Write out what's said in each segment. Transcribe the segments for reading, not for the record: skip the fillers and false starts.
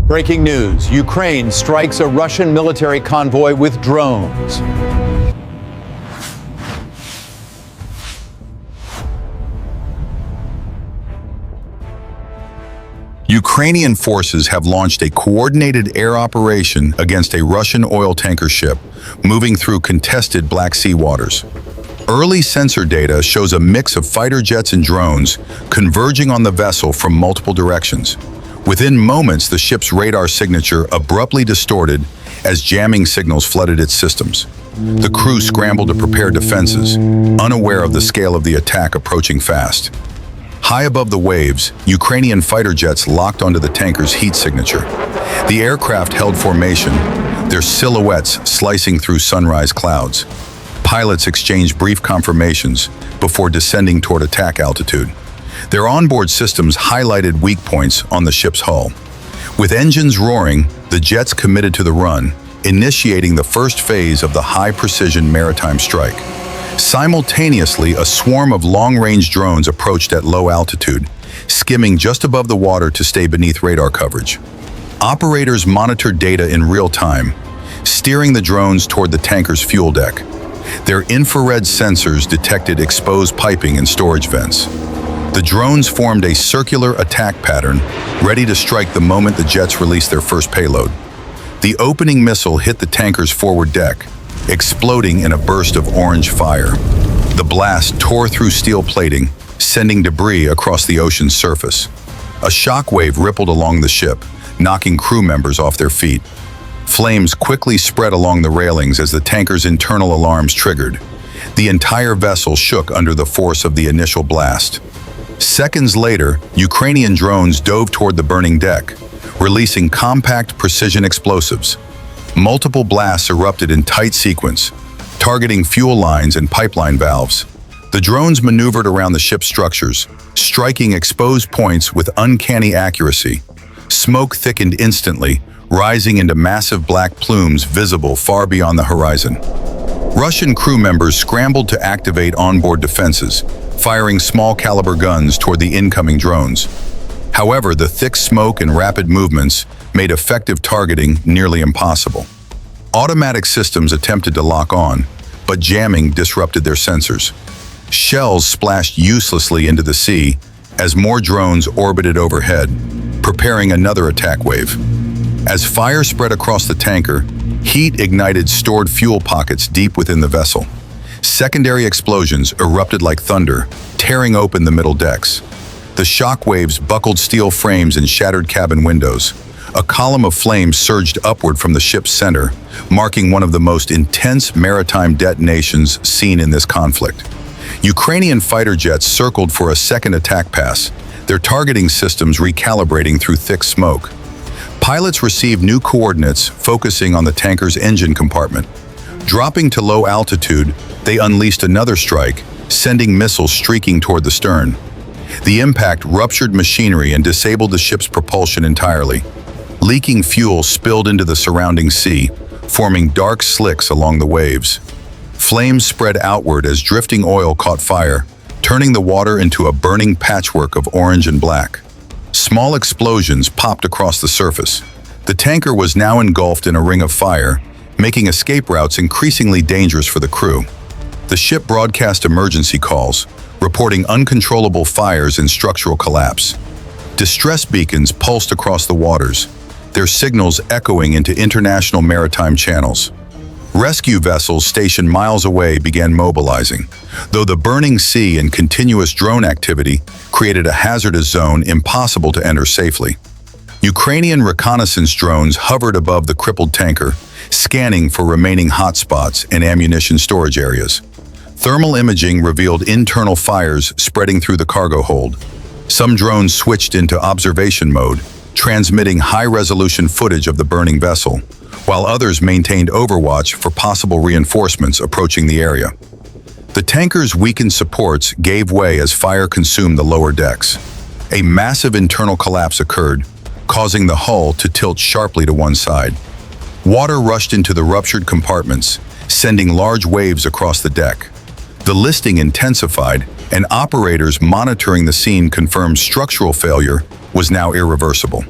Breaking news, Ukraine strikes a Russian military convoy with drones. Ukrainian forces have launched a coordinated air operation against a Russian oil tanker ship moving through contested Black Sea waters. Early sensor data shows a mix of fighter jets and drones converging on the vessel from multiple directions. Within moments, the ship's radar signature abruptly distorted as jamming signals flooded its systems. The crew scrambled to prepare defenses, unaware of the scale of the attack approaching fast. High above the waves, Ukrainian fighter jets locked onto the tanker's heat signature. The aircraft held formation, their silhouettes slicing through sunrise clouds. Pilots exchanged brief confirmations before descending toward attack altitude. Their onboard systems highlighted weak points on the ship's hull. With engines roaring, the jets committed to the run, initiating the first phase of the high-precision maritime strike. Simultaneously, a swarm of long-range drones approached at low altitude, skimming just above the water to stay beneath radar coverage. Operators monitored data in real time, steering the drones toward the tanker's fuel deck. Their infrared sensors detected exposed piping and storage vents. The drones formed a circular attack pattern, ready to strike the moment the jets released their first payload. The opening missile hit the tanker's forward deck, exploding in a burst of orange fire. The blast tore through steel plating, sending debris across the ocean's surface. A shockwave rippled along the ship, knocking crew members off their feet. Flames quickly spread along the railings as the tanker's internal alarms triggered. The entire vessel shook under the force of the initial blast. Seconds later, Ukrainian drones dove toward the burning deck, releasing compact precision explosives. Multiple blasts erupted in tight sequence, targeting fuel lines and pipeline valves. The drones maneuvered around the ship's structures, striking exposed points with uncanny accuracy. Smoke thickened instantly, rising into massive black plumes visible far beyond the horizon. Russian crew members scrambled to activate onboard defenses, firing small-caliber guns toward the incoming drones. However, the thick smoke and rapid movements made effective targeting nearly impossible. Automatic systems attempted to lock on, but jamming disrupted their sensors. Shells splashed uselessly into the sea as more drones orbited overhead, preparing another attack wave. As fire spread across the tanker, heat ignited stored fuel pockets deep within the vessel. Secondary explosions erupted like thunder, tearing open the middle decks. The shock waves buckled steel frames and shattered cabin windows. A column of flames surged upward from the ship's center, marking one of the most intense maritime detonations seen in this conflict. Ukrainian fighter jets circled for a second attack pass, their targeting systems recalibrating through thick smoke. Pilots received new coordinates focusing on the tanker's engine compartment. Dropping to low altitude, they unleashed another strike, sending missiles streaking toward the stern. The impact ruptured machinery and disabled the ship's propulsion entirely. Leaking fuel spilled into the surrounding sea, forming dark slicks along the waves. Flames spread outward as drifting oil caught fire, turning the water into a burning patchwork of orange and black. Small explosions popped across the surface. The tanker was now engulfed in a ring of fire, making escape routes increasingly dangerous for the crew. The ship broadcast emergency calls, reporting uncontrollable fires and structural collapse. Distress beacons pulsed across the waters, their signals echoing into international maritime channels. Rescue vessels stationed miles away began mobilizing, though the burning sea and continuous drone activity created a hazardous zone impossible to enter safely. Ukrainian reconnaissance drones hovered above the crippled tanker, scanning for remaining hotspots and ammunition storage areas. Thermal imaging revealed internal fires spreading through the cargo hold. Some drones switched into observation mode, transmitting high-resolution footage of the burning vessel, while others maintained overwatch for possible reinforcements approaching the area. The tanker's weakened supports gave way as fire consumed the lower decks. A massive internal collapse occurred, causing the hull to tilt sharply to one side. Water rushed into the ruptured compartments, sending large waves across the deck. The listing intensified, and operators monitoring the scene confirmed structural failure was now irreversible.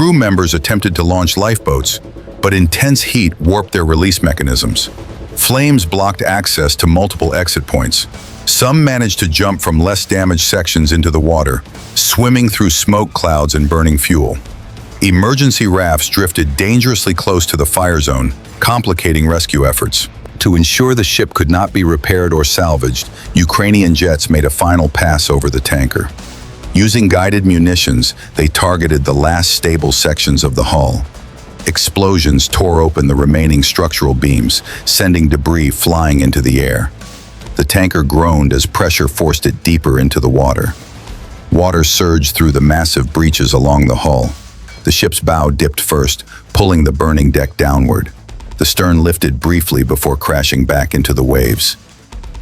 Crew members attempted to launch lifeboats, but intense heat warped their release mechanisms. Flames blocked access to multiple exit points. Some managed to jump from less damaged sections into the water, swimming through smoke clouds and burning fuel. Emergency rafts drifted dangerously close to the fire zone, complicating rescue efforts. To ensure the ship could not be repaired or salvaged, Ukrainian jets made a final pass over the tanker. Using guided munitions, they targeted the last stable sections of the hull. Explosions tore open the remaining structural beams, sending debris flying into the air. The tanker groaned as pressure forced it deeper into the water. Water surged through the massive breaches along the hull. The ship's bow dipped first, pulling the burning deck downward. The stern lifted briefly before crashing back into the waves.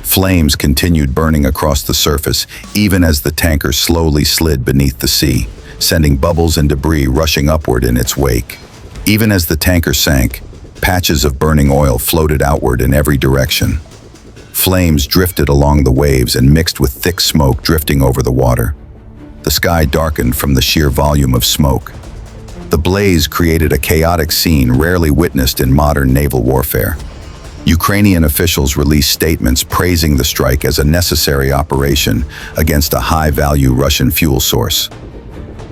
Flames continued burning across the surface, even as the tanker slowly slid beneath the sea, sending bubbles and debris rushing upward in its wake. Even as the tanker sank, patches of burning oil floated outward in every direction. Flames drifted along the waves and mixed with thick smoke drifting over the water. The sky darkened from the sheer volume of smoke. The blaze created a chaotic scene rarely witnessed in modern naval warfare. Ukrainian officials released statements praising the strike as a necessary operation against a high-value Russian fuel source.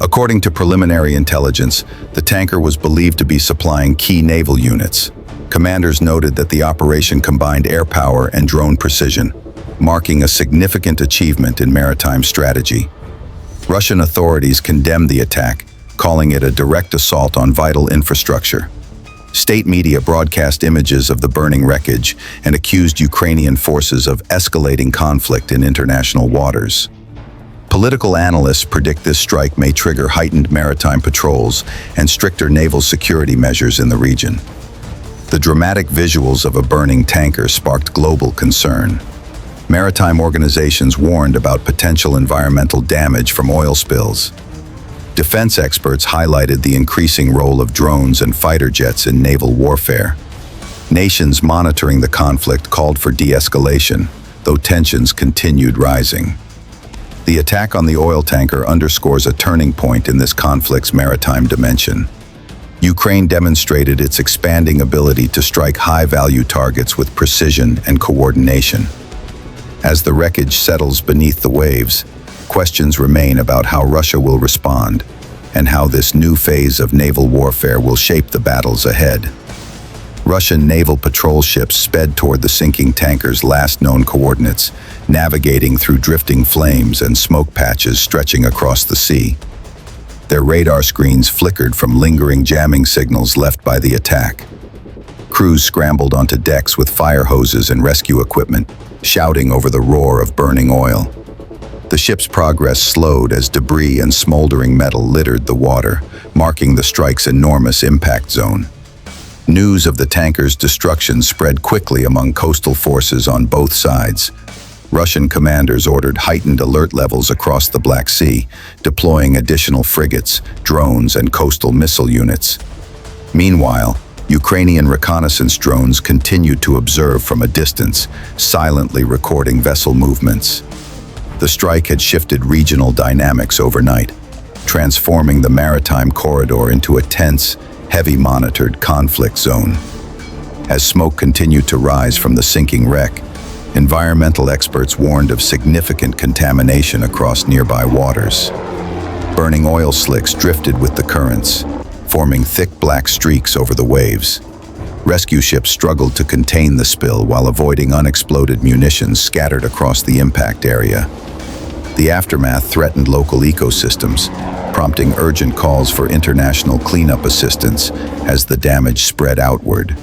According to preliminary intelligence, the tanker was believed to be supplying key naval units. Commanders noted that the operation combined airpower and drone precision, marking a significant achievement in maritime strategy. Russian authorities condemned the attack, calling it a direct assault on vital infrastructure. State media broadcast images of the burning wreckage and accused Ukrainian forces of escalating conflict in international waters. Political analysts predict this strike may trigger heightened maritime patrols and stricter naval security measures in the region. The dramatic visuals of a burning tanker sparked global concern. Maritime organizations warned about potential environmental damage from oil spills. Defense experts highlighted the increasing role of drones and fighter jets in naval warfare. Nations monitoring the conflict called for de-escalation, though tensions continued rising. The attack on the oil tanker underscores a turning point in this conflict's maritime dimension. Ukraine demonstrated its expanding ability to strike high-value targets with precision and coordination. As the wreckage settles beneath the waves, questions remain about how Russia will respond and how this new phase of naval warfare will shape the battles ahead. Russian naval patrol ships sped toward the sinking tanker's last known coordinates, navigating through drifting flames and smoke patches stretching across the sea. Their radar screens flickered from lingering jamming signals left by the attack. Crews scrambled onto decks with fire hoses and rescue equipment, shouting over the roar of burning oil. The ship's progress slowed as debris and smoldering metal littered the water, marking the strike's enormous impact zone. News of the tanker's destruction spread quickly among coastal forces on both sides. Russian commanders ordered heightened alert levels across the Black Sea, deploying additional frigates, drones, and coastal missile units. Meanwhile, Ukrainian reconnaissance drones continued to observe from a distance, silently recording vessel movements. The strike had shifted regional dynamics overnight, transforming the maritime corridor into a tense, heavy-monitored conflict zone. As smoke continued to rise from the sinking wreck, environmental experts warned of significant contamination across nearby waters. Burning oil slicks drifted with the currents, forming thick black streaks over the waves. Rescue ships struggled to contain the spill while avoiding unexploded munitions scattered across the impact area. The aftermath threatened local ecosystems, prompting urgent calls for international cleanup assistance as the damage spread outward.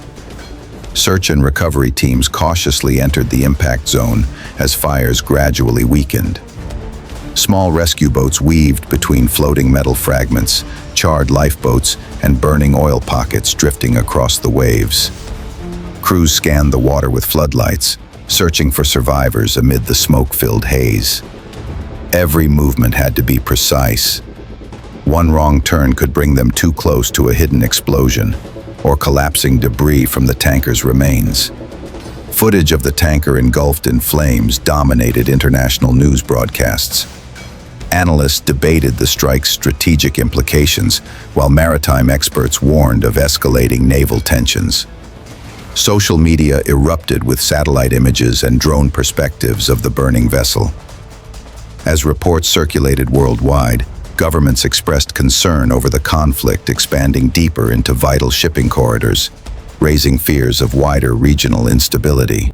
Search and recovery teams cautiously entered the impact zone as fires gradually weakened. Small rescue boats weaved between floating metal fragments, charred lifeboats, and burning oil pockets drifting across the waves. Crews scanned the water with floodlights, searching for survivors amid the smoke-filled haze. Every movement had to be precise. One wrong turn could bring them too close to a hidden explosion or collapsing debris from the tanker's remains. Footage of the tanker engulfed in flames dominated international news broadcasts. Analysts debated the strike's strategic implications, while maritime experts warned of escalating naval tensions. Social media erupted with satellite images and drone perspectives of the burning vessel. As reports circulated worldwide, governments expressed concern over the conflict expanding deeper into vital shipping corridors, raising fears of wider regional instability.